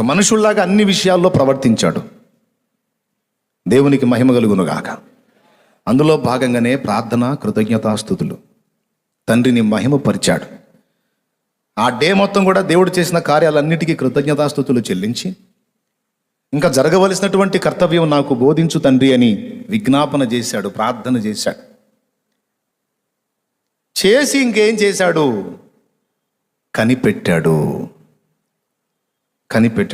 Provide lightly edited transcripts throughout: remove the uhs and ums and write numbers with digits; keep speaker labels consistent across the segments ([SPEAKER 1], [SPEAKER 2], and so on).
[SPEAKER 1] మనుషుల్లాగా అన్ని విషయాల్లో ప్రవర్తించాడు. దేవునికి మహిమ కలుగునుగాక. అందులో భాగంగానే ప్రార్థన, కృతజ్ఞతాస్తుతులు. తండ్రిని మహిమపరిచాడు. ఆ డే మొత్తం కూడా దేవుడు చేసిన కార్యాలన్నిటికీ కృతజ్ఞతాస్తుతులు చెల్లించి, ఇంకా జరగవలసినటువంటి కర్తవ్యం నాకు బోధించు తండ్రి అని విజ్ఞాపన చేశాడు, ప్రార్థన చేశాడు. చేసి ఇంకేం చేశాడు? కనిపెట్టాడు.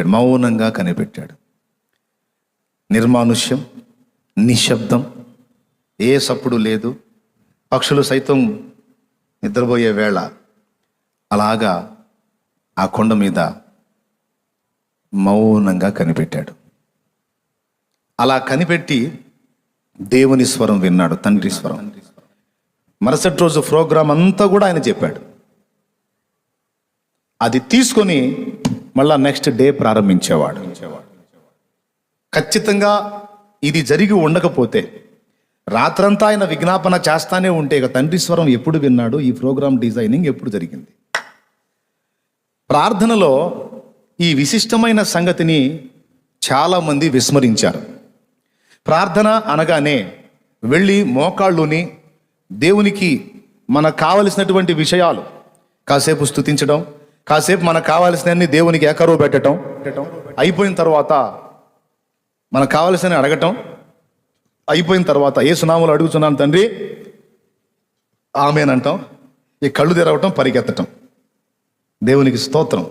[SPEAKER 1] మౌనంగా కనిపెట్టాడు. నిర్మానుష్యం, నిశ్శబ్దం, ఏ సప్పుడు లేదు. పక్షులు సైతం నిద్రపోయే వేళ అలాగా ఆ కొండ మీద మౌనంగా కనిపెట్టాడు. అలా కనిపెట్టి దేవుని స్వరం విన్నాడు, తండ్రి స్వరం. మరుసటి రోజు ప్రోగ్రాం అంతా కూడా ఆయన చెప్పాడు. అది తీసుకొని మళ్ళా నెక్స్ట్ డే ప్రారంభించేవాడు. ఖచ్చితంగా ఇది జరిగి ఉండకపోతే, రాత్రంతా ఆయన విజ్ఞాపన చేస్తానే ఉంటే ఇక తండ్రి స్వరం ఎప్పుడు విన్నాడు? ఈ ప్రోగ్రాం డిజైనింగ్ ఎప్పుడు జరిగింది? ప్రార్థనలో ఈ విశిష్టమైన సంగతిని చాలామంది విస్మరించారు. ప్రార్థన అనగానే వెళ్ళి మోకాళ్ళుని దేవునికి మనకు కావలసినటువంటి విషయాలు కాసేపు స్తుతించడం, కాసేపు మనకు కావాల్సినవన్నీ దేవునికి ఏకరువు పెట్టడం, అయిపోయిన తర్వాత మనకు కావలసిన అడగటం, అయిపోయిన తర్వాత యేసు నామములో అడుగుతున్నాను తండ్రి ఆమేన్ అంటాం, ఈ కళ్ళు తెరవటం, పరిగెత్తటం. దేవునికి స్తోత్రం.